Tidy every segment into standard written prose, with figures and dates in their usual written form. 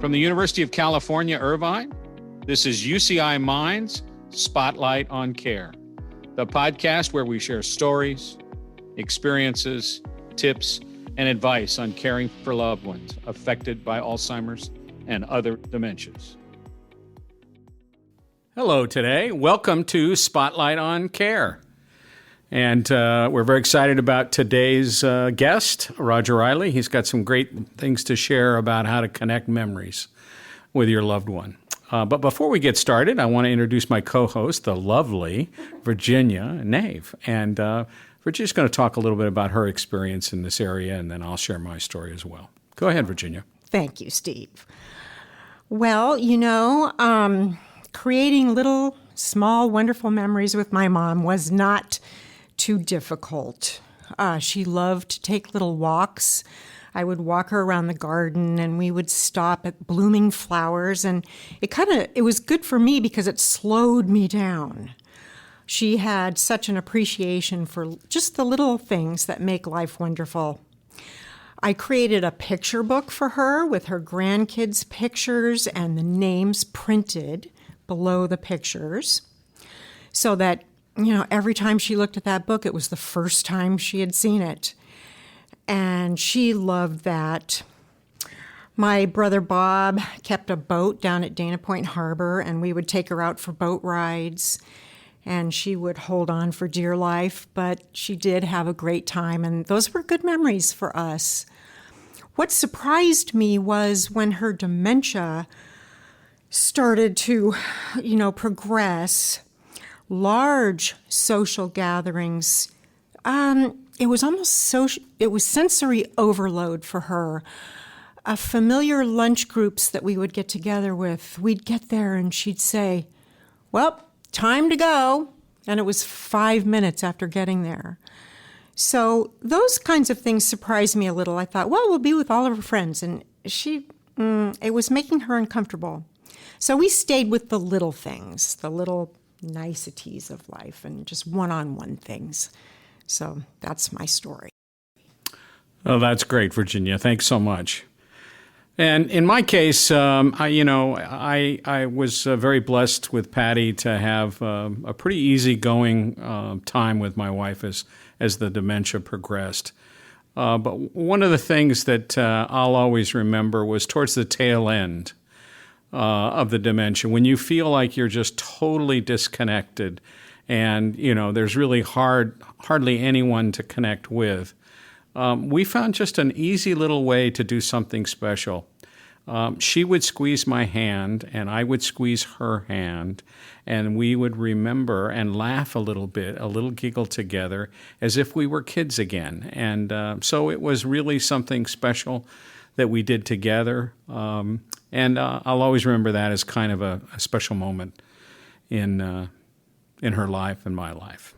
From the University of California, Irvine, this is UCI Minds Spotlight on Care, the podcast where we share stories, experiences, tips, and advice on caring for loved ones affected by Alzheimer's and other dementias. Hello today. Welcome to Spotlight on Care. And we're very excited about today's guest, Roger Riley. He's got some great things to share about how to connect memories with your loved one. But before we get started, I want to introduce my co-host, the lovely Virginia Nave. And Virginia's going to talk a little bit about her experience in this area, and then I'll share my story as well. Go ahead, Virginia. Thank you, Steve. Well, creating little, small, wonderful memories with my mom was not too difficult. She loved to take little walks. I would walk her around the garden, and we would stop at blooming flowers, and it was good for me because it slowed me down. She had such an appreciation for just the little things that make life wonderful. I created a picture book for her with her grandkids' pictures and the names printed below the pictures so that, every time she looked at that book, it was the first time she had seen it. And she loved that. My brother Bob kept a boat down at Dana Point Harbor, and we would take her out for boat rides. And she would hold on for dear life, but she did have a great time, and those were good memories for us. What surprised me was when her dementia started to, progress, large social gatherings, it was sensory overload for her. Familiar lunch groups that we would get together with, we'd get there and she'd say, well, time to go. And it was 5 minutes after getting there. So those kinds of things surprised me a little. I thought, well, we'll be with all of her friends. And it was making her uncomfortable. So we stayed with the little things, the little niceties of life and just one-on-one things. So that's my story. Oh, that's great, Virginia. Thanks so much. And in my case, I was very blessed with Patty to have a pretty easygoing time with my wife as the dementia progressed. But one of the things that I'll always remember was towards the tail end of the dementia, when you feel like you're just totally disconnected and, there's really hardly anyone to connect with. We found just an easy little way to do something special. She would squeeze my hand, and I would squeeze her hand, and we would remember and laugh a little bit, a little giggle together, as if we were kids again. And so it was really something special that we did together. And I'll always remember that as kind of a special moment in her life and my life.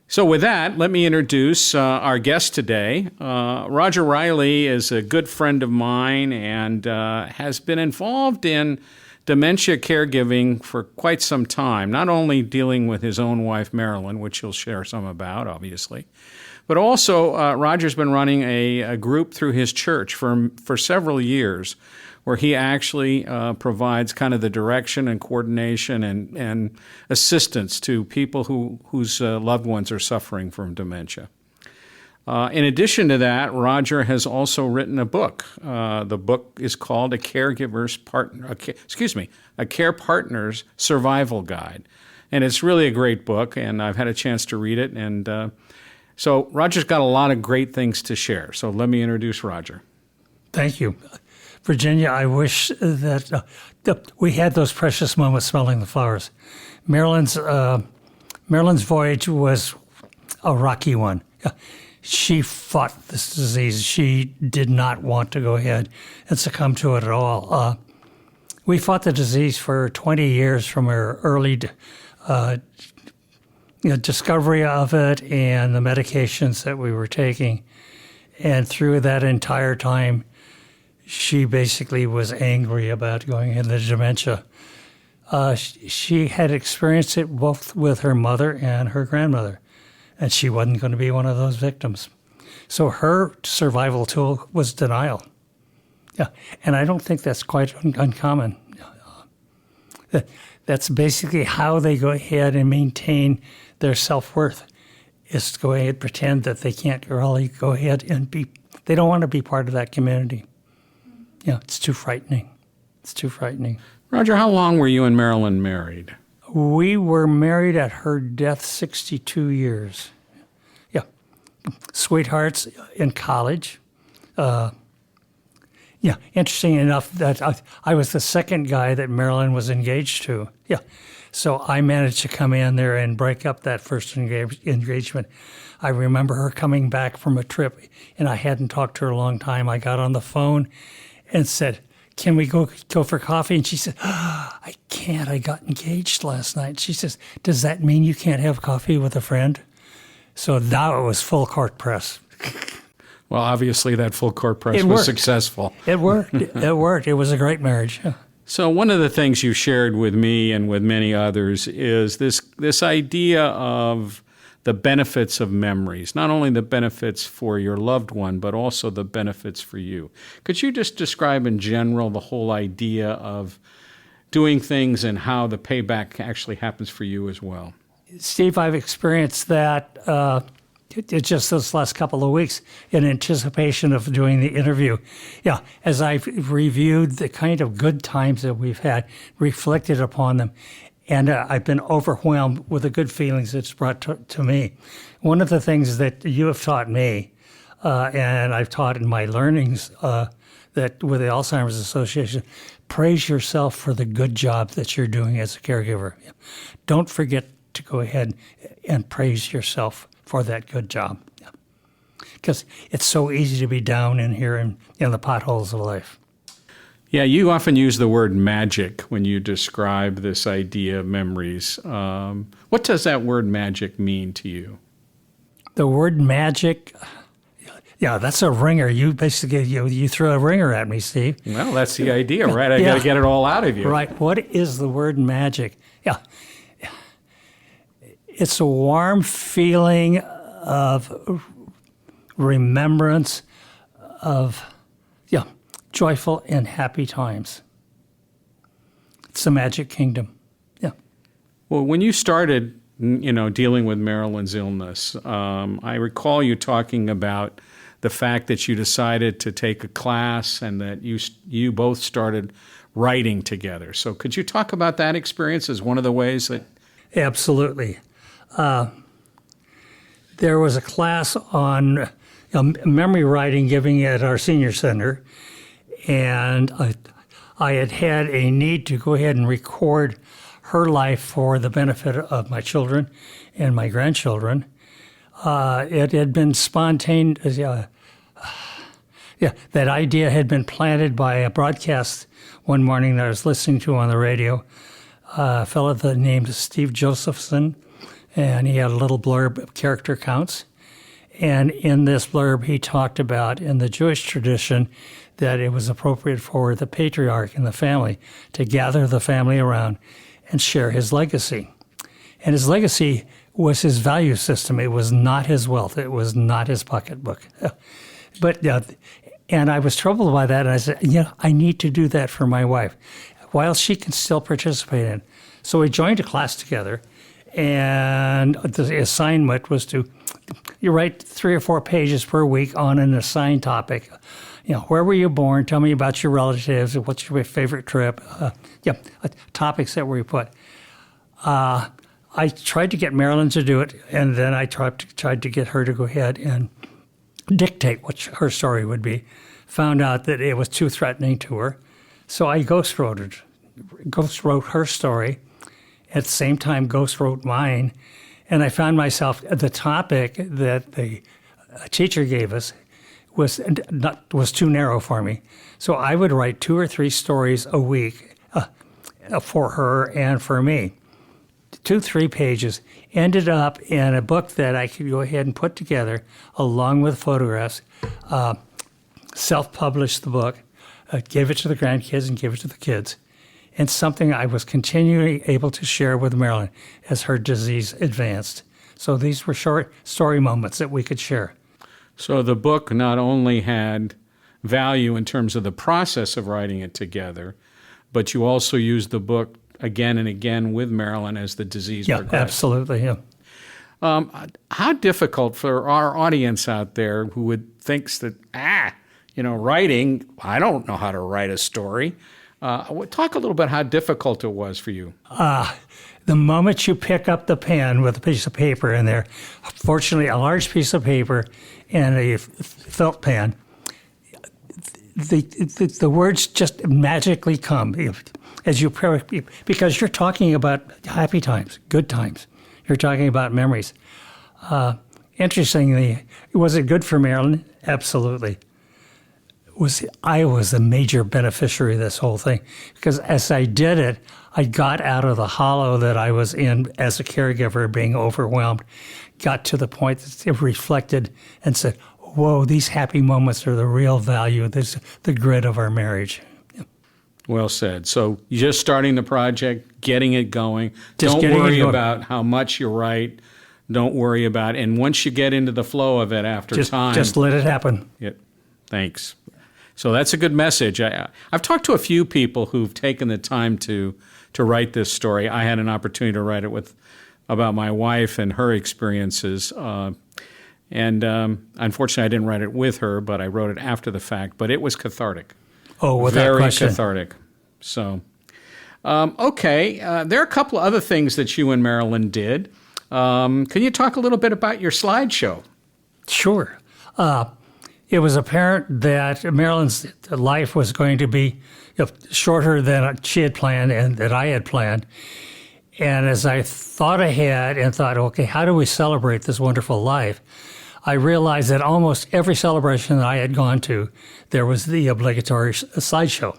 So with that, let me introduce our guest today. Roger Riley is a good friend of mine and has been involved in dementia caregiving for quite some time, not only dealing with his own wife, Marilyn, which he'll share some about, obviously, but also Roger's been running a group through his church for several years where he actually provides kind of the direction and coordination and assistance to people whose loved ones are suffering from dementia. In addition to that, Roger has also written a book. The book is called A Care Partner's Survival Guide. And it's really a great book, and I've had a chance to read it. And so Roger's got a lot of great things to share. So let me introduce Roger. Thank you. Virginia, I wish that we had those precious moments smelling the flowers. Marilyn's voyage was a rocky one. She fought this disease. She did not want to go ahead and succumb to it at all. We fought the disease for 20 years from her early discovery of it and the medications that we were taking. And through that entire time, she basically was angry about going into dementia. She had experienced it both with her mother and her grandmother, and she wasn't going to be one of those victims. So her survival tool was denial. Yeah, and I don't think that's quite uncommon. That's basically how they go ahead and maintain their self-worth, is to go ahead and pretend that they can't really go ahead and they don't want to be part of that community. It's too frightening. It's too frightening. Roger, how long were you and Marilyn married? We were married at her death 62 years. Yeah. Sweethearts in college. Interesting enough that I was the second guy that Marilyn was engaged to. Yeah. So I managed to come in there and break up that first engagement. I remember her coming back from a trip, and I hadn't talked to her a long time. I got on the phone and said, "Can we go for coffee?" And she said, "I can't. I got engaged last night." She says, "Does that mean you can't have coffee with a friend?" So now it was full court press. Well, obviously that full court press It was worked. successful. It worked. It worked. It was a great marriage. So one of the things you shared with me and with many others is this idea of the benefits of memories, not only the benefits for your loved one, but also the benefits for you. Could you just describe in general the whole idea of doing things and how the payback actually happens for you as well? Steve, I've experienced that just those last couple of weeks in anticipation of doing the interview. Yeah, as I've reviewed the kind of good times that we've had, reflected upon them, and I've been overwhelmed with the good feelings it's brought to me. One of the things that you have taught me, and I've taught in my learnings that with the Alzheimer's Association, praise yourself for the good job that you're doing as a caregiver. Don't forget to go ahead and praise yourself for that good job. Because it's so easy to be down in here in the potholes of life. Yeah, you often use the word magic when you describe this idea of memories. What does that word magic mean to you? The word magic, yeah, that's a ringer. You basically, you throw a ringer at me, Steve. Well, that's the idea, right? I got to get it all out of you. Right. What is the word magic? Yeah. It's a warm feeling of remembrance of, joyful and happy times. It's the magic kingdom. Yeah. Well, when you started, dealing with Marilyn's illness, I recall you talking about the fact that you decided to take a class and that you both started writing together. So could you talk about that experience as one of the ways that... Absolutely. There was a class on memory writing giving at our senior center, and I had a need to go ahead and record her life for the benefit of my children and my grandchildren. It had been spontaneous. That idea had been planted by a broadcast one morning that I was listening to on the radio. A fellow named Steve Josephson, and he had a little blurb of character counts. And in this blurb, he talked about, in the Jewish tradition, that it was appropriate for the patriarch in the family to gather the family around and share his legacy. And his legacy was his value system. It was not his wealth. It was not his pocketbook. And I was troubled by that, and I said, I need to do that for my wife, while she can still participate in. So we joined a class together, and the assignment was you write 3 or 4 pages per week on an assigned topic. Where were you born? Tell me about your relatives. What's your favorite trip? Topics that we put. I tried to get Marilyn to do it, and then I tried to get her to go ahead and dictate what her story would be. Found out that it was too threatening to her, so I ghost wrote her story. At the same time, ghost wrote mine, and I found myself the topic that the teacher gave us was too narrow for me. So I would write 2 or 3 stories a week for her and for me. 2-3 pages, ended up in a book that I could go ahead and put together along with photographs, self-published the book, gave it to the grandkids and gave it to the kids, and something I was continually able to share with Marilyn as her disease advanced. So these were short story moments that we could share. So the book not only had value in terms of the process of writing it together, but you also used the book again and again with Marilyn as the disease Yeah, progressed. absolutely. Yeah. How difficult for our audience out there who would thinks that, writing, I don't know how to write a story. Talk a little bit how difficult it was for you. The moment you pick up the pen with a piece of paper in there, fortunately a large piece of paper and a felt pen, the words just magically come as you because you're talking about happy times, good times. You're talking about memories. Interestingly, was it good for Marilyn? Absolutely. I was a major beneficiary of this whole thing because as I did it, I got out of the hollow that I was in as a caregiver, being overwhelmed, got to the point that it reflected and said, whoa, these happy moments are the real value. This is the grit of our marriage. Well said. So you're just starting the project, getting it going. Just Don't getting it worry going. about how much you write. Don't worry about it. And once you get into the flow of it after time. Just let it happen. Thanks. So that's a good message. I've talked to a few people who've taken the time to write this story. I had an opportunity to write it about my wife and her experiences. Unfortunately, I didn't write it with her, but I wrote it after the fact. But it was cathartic. Oh, without Very question. cathartic. So, okay. There are a couple of other things that you and Marilyn did. Can you talk a little bit about your slideshow? Sure. It was apparent that Marilyn's life was going to be shorter than she had planned and that I had planned. And as I thought ahead and thought, okay, how do we celebrate this wonderful life? I realized that almost every celebration that I had gone to, there was the obligatory slideshow.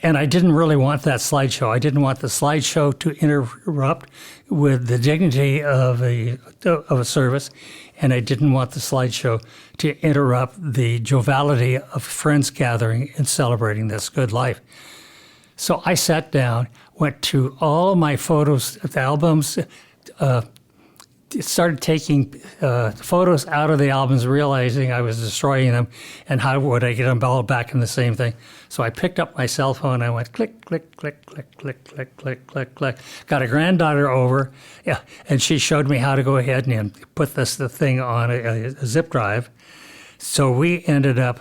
And I didn't really want that slideshow. I didn't want the slideshow to interrupt with the dignity of a service, and I didn't want the slideshow to interrupt the joviality of friends gathering and celebrating this good life. So I sat down, went to all my photos, albums, started taking photos out of the albums, realizing I was destroying them, and how would I get them all back in the same thing? So I picked up my cell phone, I went click, click, click, click, click, click, click, click, click. Got a granddaughter over, and she showed me how to go ahead and put the thing on a zip drive. So we ended up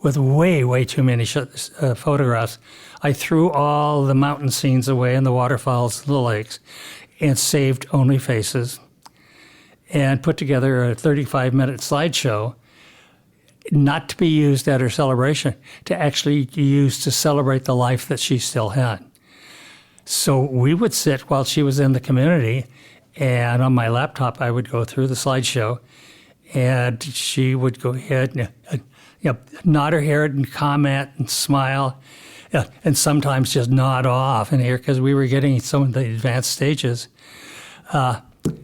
with way, way too many photographs. I threw all the mountain scenes away and the waterfalls and the lakes, and saved only faces, and put together a 35-minute slideshow, not to be used at her celebration, to actually use to celebrate the life that she still had. So we would sit while she was in the community, and on my laptop I would go through the slideshow, and she would go ahead and nod her head and comment and smile, and sometimes just nod off in here because we were getting some of the advanced stages.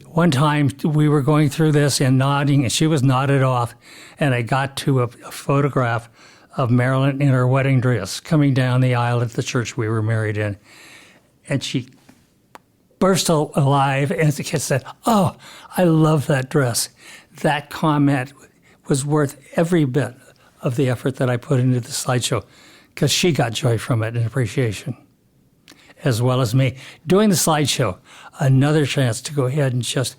One time we were going through this and nodding, and she was nodded off, and I got to a photograph of Marilyn in her wedding dress coming down the aisle at the church we were married in. And she burst alive and said, "Oh, I love that dress." That comment was worth every bit of the effort that I put into the slideshow, because she got joy from it and appreciation, as well as me. Doing the slideshow, another chance to go ahead and just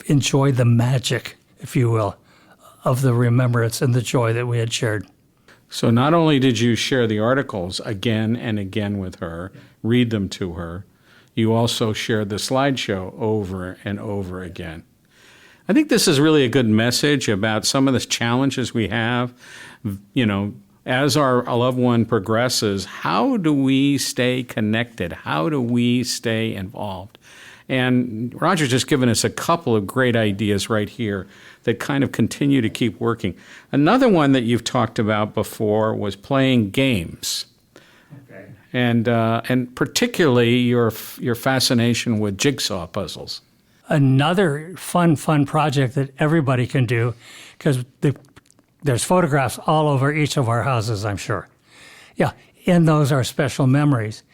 enjoy the magic, if you will, of the remembrance and the joy that we had shared. So not only did you share the articles again and again with her, read them to her, you also shared the slideshow over and over again. I think this is really a good message about some of the challenges we have. As our loved one progresses, how do we stay connected? How do we stay involved? And Roger's just given us a couple of great ideas right here that kind of continue to keep working. Another one that you've talked about before was playing games. Okay. And particularly your fascination with jigsaw puzzles. Another fun project that everybody can do, because there's photographs all over each of our houses, I'm sure. Yeah, and those are special memories.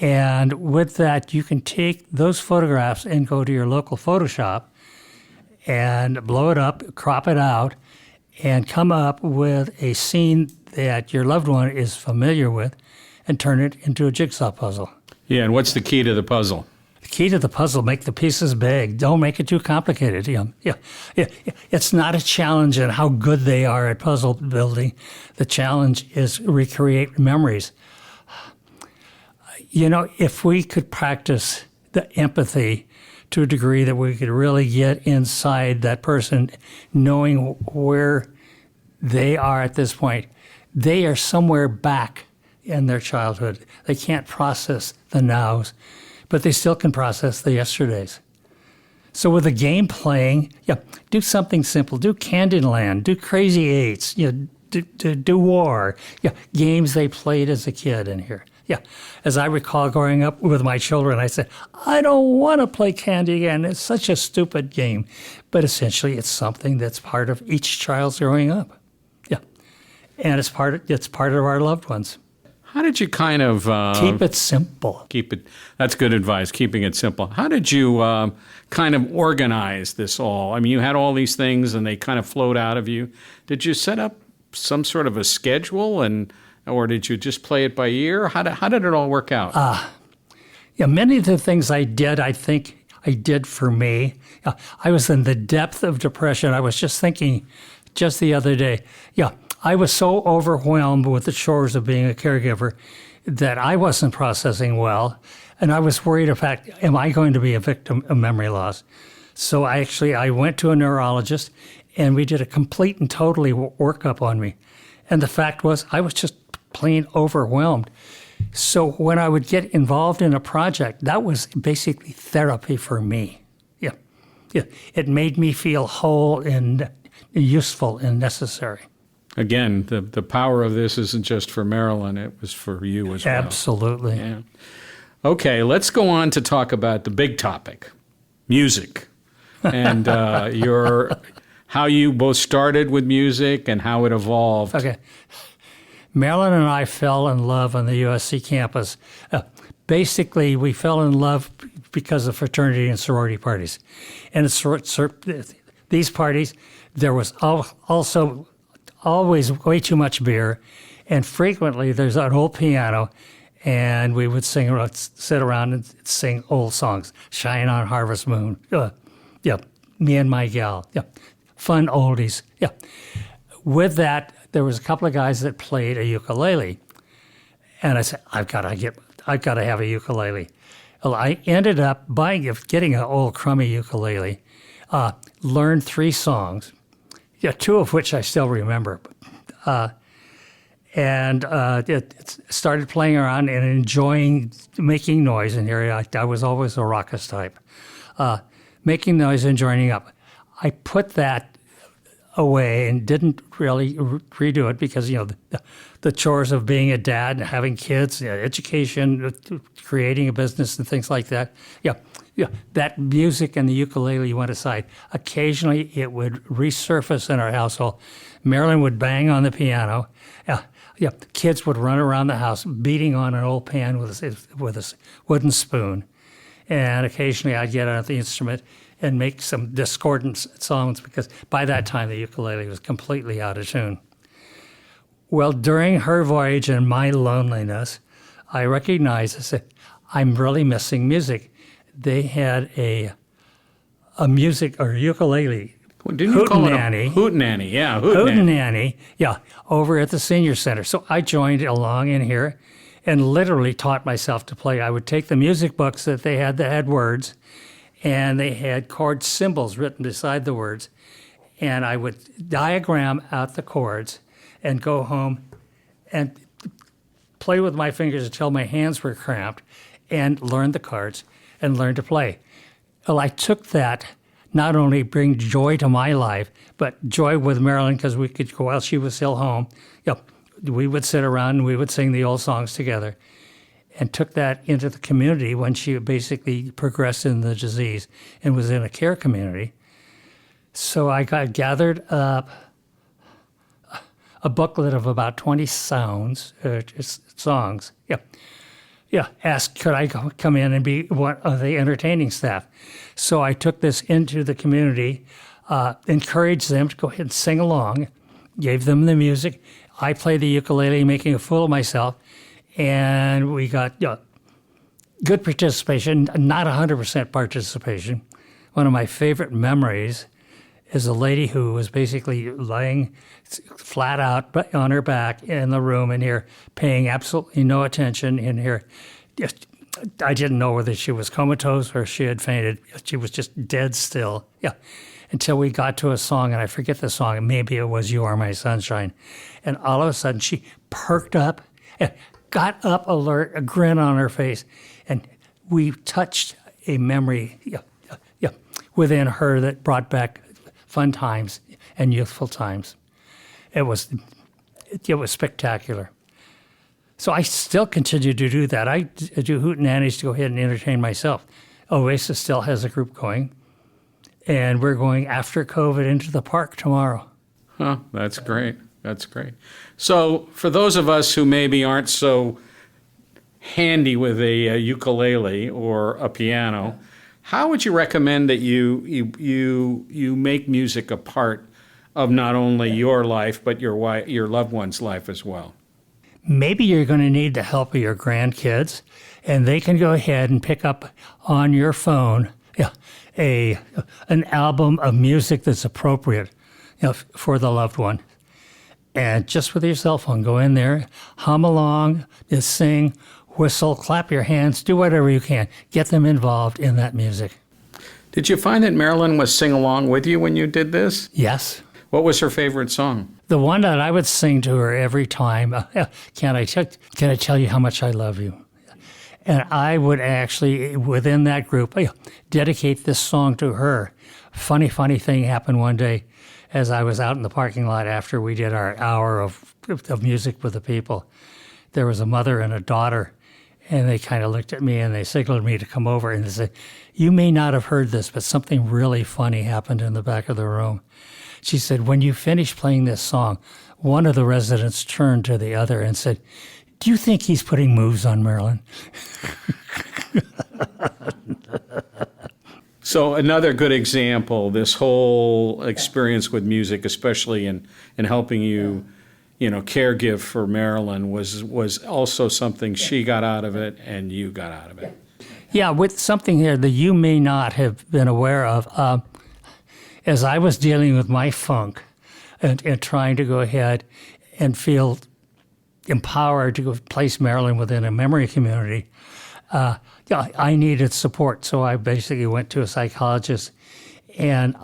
And with that, you can take those photographs and go to your local photo shop and blow it up, crop it out, and come up with a scene that your loved one is familiar with and turn it into a jigsaw puzzle. Yeah, and what's the key to the puzzle? The key to the puzzle, make the pieces big. Don't make it too complicated. Yeah. It's not a challenge in how good they are at puzzle building. The challenge is recreate memories. If we could practice the empathy to a degree that we could really get inside that person, knowing where they are at this point, they are somewhere back in their childhood. They can't process the nows, but they still can process the yesterdays. So with a game playing, do something simple. Do Candyland, do Crazy Eights, do War. Games they played as a kid in here. As I recall growing up with my children, I said, I don't want to play Candy again. It's such a stupid game. But essentially, it's something that's part of each child's growing up. And it's part of our loved ones. How did you kind of... keep it simple. That's good advice, keeping it simple. How did you kind of organize this all? I mean, you had all these things and they kind of flowed out of you. Did you set up some sort of a schedule or did you just play it by ear? How did it all work out? Many of the things I did, I think I did for me. I was in the depth of depression. I was just thinking just the other day, I was so overwhelmed with the chores of being a caregiver that I wasn't processing well. And I was worried, in fact, am I going to be a victim of memory loss? So I went to a neurologist and we did a complete and totally workup on me. And the fact was I was just plain overwhelmed. So when I would get involved in a project, that was basically therapy for me. It made me feel whole and useful and necessary. Again, the power of this isn't just for Marilyn, it was for you as well. Absolutely. Yeah. Okay, let's go on to talk about the big topic, music, and how you both started with music and how it evolved. Okay. Marilyn and I fell in love on the USC campus. Basically, we fell in love because of fraternity and sorority parties. And these parties, there was also always way too much beer, and frequently there's an old piano, and we would sit around and sing old songs. Shine on Harvest Moon. Me and My Gal. Fun oldies. With that, there was a couple of guys that played a ukulele, and I said, I've got to have a ukulele. Well, I ended up getting an old crummy ukulele, learned 3 songs, 2 of which I still remember, and it started playing around and enjoying making noise in here. I was always a raucous type, making noise and joining up. I put that away and didn't really redo it because, the chores of being a dad and having kids, education, creating a business and things like that. That music and the ukulele went aside. Occasionally it would resurface in our household. Marilyn would bang on the piano. Kids would run around the house beating on an old pan with a wooden spoon. And occasionally I'd get on the instrument and make some discordant songs because by that time the ukulele was completely out of tune. Well, during her voyage and my loneliness, I recognized, I said, I'm really missing music. They had a music or ukulele. Didn't you call it a hootenanny? Yeah, hootenanny. Yeah, over at the senior center. So I joined along in here and literally taught myself to play. I would take the music books that had words, and they had chord symbols written beside the words, and I would diagram out the chords and go home and play with my fingers until my hands were cramped and learn the chords and learn to play. Well, I took that not only bring joy to my life, but joy with Marilyn because we could go while she was still home. We would sit around and we would sing the old songs together, and took that into the community when she basically progressed in the disease and was in a care community. So I gathered up a booklet of about 20 songs. Asked could I come in and be one of the entertaining staff. So I took this into the community, encouraged them to go ahead and sing along. gave them the music. I played the ukulele, making a fool of myself, and we got good participation, not 100% participation. One of my favorite memories is a lady who was basically lying flat out on her back in the room in here, paying absolutely no attention in here. I didn't know whether she was comatose or she had fainted. She was just dead still. Yeah. Until we got to a song, and I forget the song, and maybe it was You Are My Sunshine. And all of a sudden she perked up, and got up alert, a grin on her face, and we touched a memory within her that brought back fun times and youthful times. It was spectacular. So I still continue to do that. I do hootenannies to go ahead and entertain myself. Oasis still has a group going, and we're going after COVID into the park tomorrow. Huh, that's great. That's great. So for those of us who maybe aren't so handy with a ukulele or a piano, how would you recommend that you make music a part of not only your life but your loved one's life as well? Maybe you're going to need the help of your grandkids, and they can go ahead and pick up on your phone an album of music that's appropriate for the loved one. And just with your cell phone, go in there, hum along, just sing, whistle, clap your hands, do whatever you can. Get them involved in that music. Did you find that Marilyn was sing along with you when you did this? Yes. What was her favorite song? The one that I would sing to her every time, can I tell you how much I love you? And I would actually, within that group, dedicate this song to her. Funny thing happened one day as I was out in the parking lot after we did our hour of music with the people. There was a mother and a daughter, and they kind of looked at me and they signaled me to come over, and they said, "You may not have heard this, but something really funny happened in the back of the room." She said, "When you finished playing this song, one of the residents turned to the other and said, 'Do you think he's putting moves on Marilyn?'" So another good example, this whole experience with music, especially in helping you, caregive for Marilyn, was also something she got out of it and you got out of it. Yeah, with something here that you may not have been aware of. As I was dealing with my funk and trying to go ahead and feel empowered to go place Marilyn within a memory community, I needed support. So I basically went to a psychologist and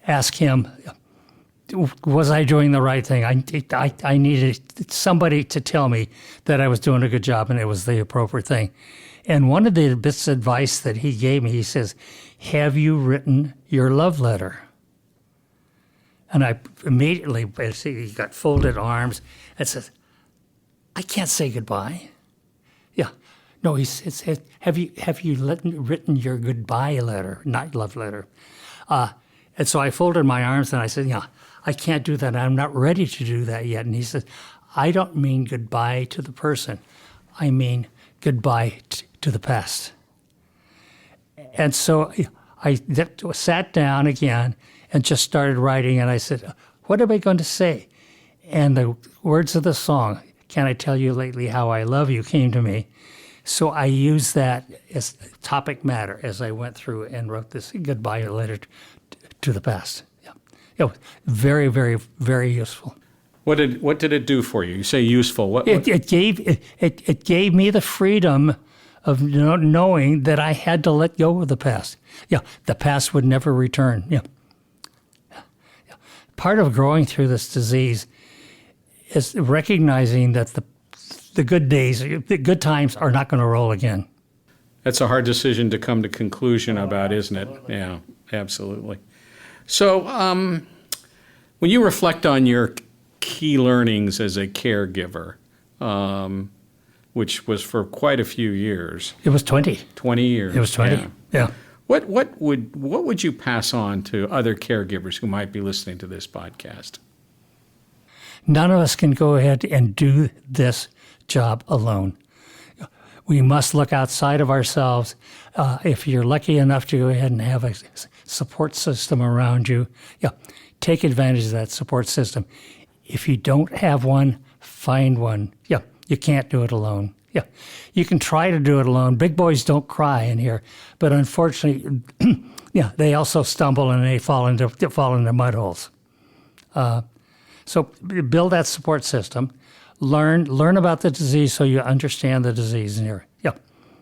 asked him, was I doing the right thing? I needed somebody to tell me that I was doing a good job and it was the appropriate thing. And one of the bits of advice that he gave me, he says, "Have you written your love letter?" And I immediately basically got folded arms and said, "I can't say goodbye." Yeah. No, he says, have you written your goodbye letter, not love letter? And so I folded my arms and I said, "Yeah, I can't do that. I'm not ready to do that yet." And he said, "I don't mean goodbye to the person. I mean goodbye to the past." And so I sat down again and just started writing, and I said, "What am I going to say?" And the words of the song, "Can I Tell You Lately How I Love You," came to me. So I used that as topic matter as I went through and wrote this goodbye letter to the past. Yeah. It was very, very, very useful. What did it do for you? You say useful. It gave me the freedom of knowing that I had to let go of the past. Yeah, the past would never return. Yeah. Part of growing through this disease is recognizing that the good days, the good times are not going to roll again. That's a hard decision to come to conclusion about, isn't it? Yeah, absolutely. So when you reflect on your key learnings as a caregiver, which was for quite a few years. It was 20. 20 years. It was 20, yeah. What would you pass on to other caregivers who might be listening to this podcast? None of us can go ahead and do this job alone. We must look outside of ourselves. If you're lucky enough to go ahead and have a support system around you, take advantage of that support system. If you don't have one, find one. Yeah, you can't do it alone. Yeah, you can try to do it alone. Big boys don't cry in here, but unfortunately, yeah, they also stumble and they fall into mud holes. So build that support system. Learn about the disease so you understand the disease in here. Yeah.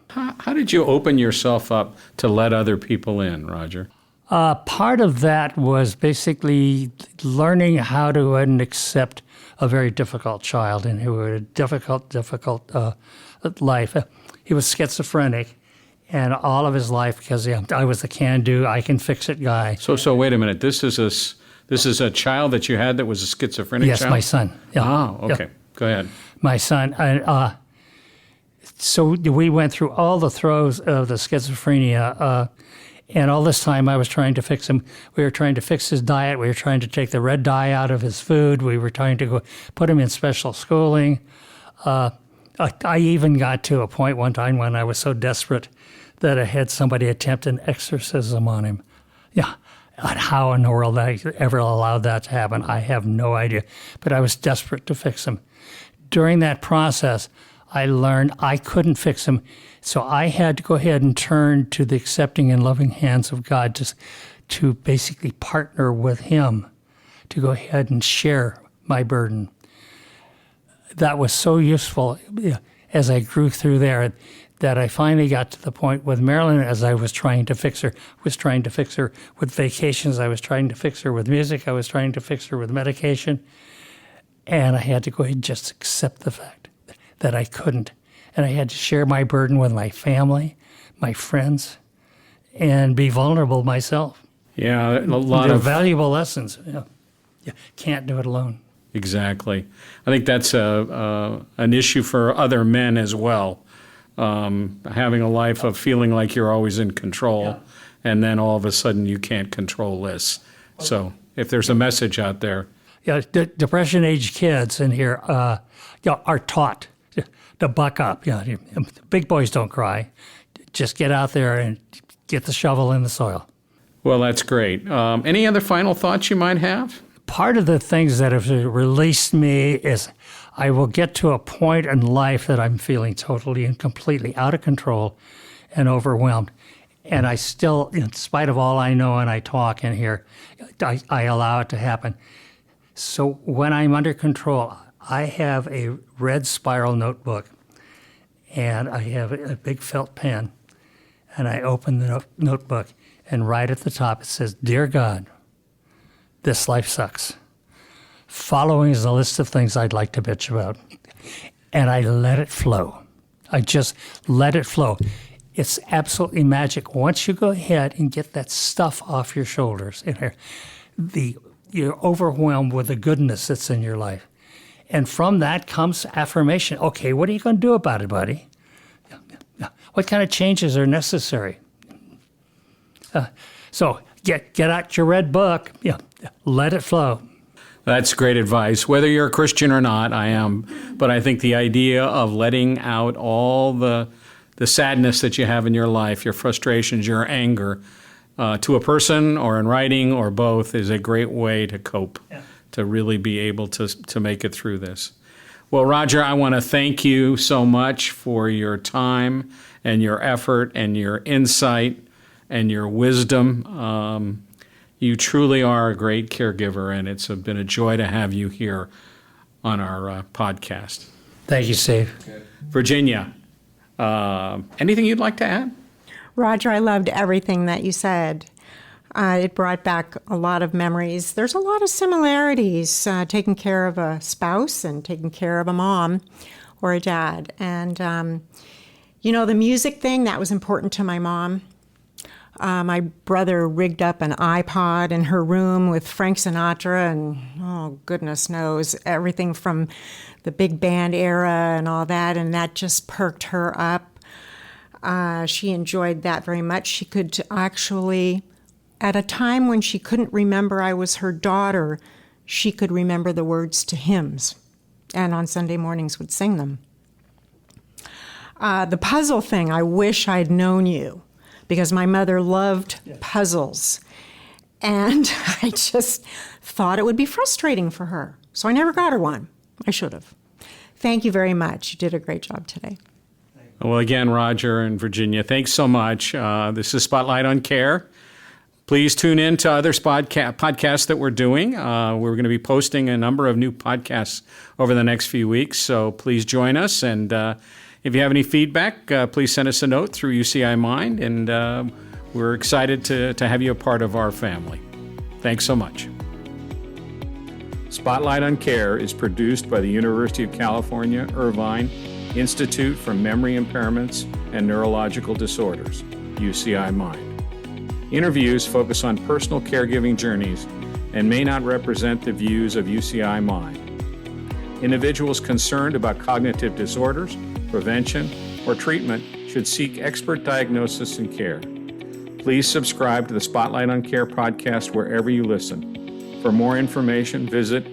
How did you open yourself up to let other people in, Roger? Part of that was basically learning how to accept a very difficult child and who had a difficult life. He was schizophrenic, and all of his life, because I was the can-do, I can fix it guy. So wait a minute. This is a child that you had that was a schizophrenic yes, child? my son. Yeah. Oh, okay. Yeah. Go ahead. My son. So we went through all the throes of the schizophrenia, and all this time I was trying to fix him. We were trying to fix his diet. We were trying to take the red dye out of his food. We were trying to put him in special schooling. I even got to a point one time when I was so desperate that I had somebody attempt an exorcism on him. Yeah. And how in the world I ever allowed that to happen, I have no idea. But I was desperate to fix him. During that process, I learned I couldn't fix him, so I had to go ahead and turn to the accepting and loving hands of God to basically partner with Him, to go ahead and share my burden. That was so useful as I grew through there that I finally got to the point with Marilyn as I was trying to fix her, with vacations, I was trying to fix her with music, I was trying to fix her with medication, and I had to go ahead and just accept the fact that I couldn't. And I had to share my burden with my family, my friends, and be vulnerable myself. Yeah, a lot They're of valuable lessons. Yeah. You can't do it alone. Exactly. I think that's an issue for other men as well. Having a life of feeling like you're always in control, and then all of a sudden you can't control this. So if there's a message out there. Yeah, depression-age kids in here are taught to buck up. Yeah, big boys don't cry. Just get out there and get the shovel in the soil. Well, that's great. Any other final thoughts you might have? Part of the things that have released me is I will get to a point in life that I'm feeling totally and completely out of control and overwhelmed. And I still, in spite of all I know and I talk in here, I allow it to happen. So when I'm under control, I have a red spiral notebook and I have a big felt pen, and I open the notebook, and right at the top it says, "Dear God, this life sucks. Following is a list of things I'd like to bitch about." And I let it flow. I just let it flow. It's absolutely magic. Once you go ahead and get that stuff off your shoulders, you're overwhelmed with the goodness that's in your life. And from that comes affirmation. Okay, what are you going to do about it, buddy? What kind of changes are necessary? So get out your red book. Let it flow. That's great advice. Whether you're a Christian or not, I am. But I think the idea of letting out all the sadness that you have in your life, your frustrations, your anger, to a person or in writing or both is a great way to cope, to really be able to make it through this. Well, Roger, I want to thank you so much for your time and your effort and your insight and your wisdom. You truly are a great caregiver, and it's been a joy to have you here on our podcast. Thank you, Steve. Virginia, anything you'd like to add? Roger, I loved everything that you said. It brought back a lot of memories. There's a lot of similarities, taking care of a spouse and taking care of a mom or a dad. And, the music thing, that was important to my mom. My brother rigged up an iPod in her room with Frank Sinatra and, oh, goodness knows, everything from the big band era and all that, and that just perked her up. She enjoyed that very much. She could actually, at a time when she couldn't remember I was her daughter, she could remember the words to hymns, and on Sunday mornings would sing them. The puzzle thing, I wish I'd known you, because my mother loved puzzles, and I just thought it would be frustrating for her. So I never got her one. I should have. Thank you very much. You did a great job today. Well, again, Roger and Virginia, thanks so much. This is Spotlight on Care. Please tune in to other podcasts that we're doing. We're going to be posting a number of new podcasts over the next few weeks, so please join us. And if you have any feedback, please send us a note through UCI Mind, and we're excited to have you a part of our family. Thanks so much. Spotlight on Care is produced by the University of California, Irvine Institute for Memory Impairments and Neurological Disorders, UCI Mind. Interviews focus on personal caregiving journeys and may not represent the views of UCI Mind. Individuals concerned about cognitive disorders, prevention, or treatment should seek expert diagnosis and care. Please subscribe to the Spotlight on Care podcast wherever you listen. For more information, visit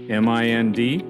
mind.uci.edu.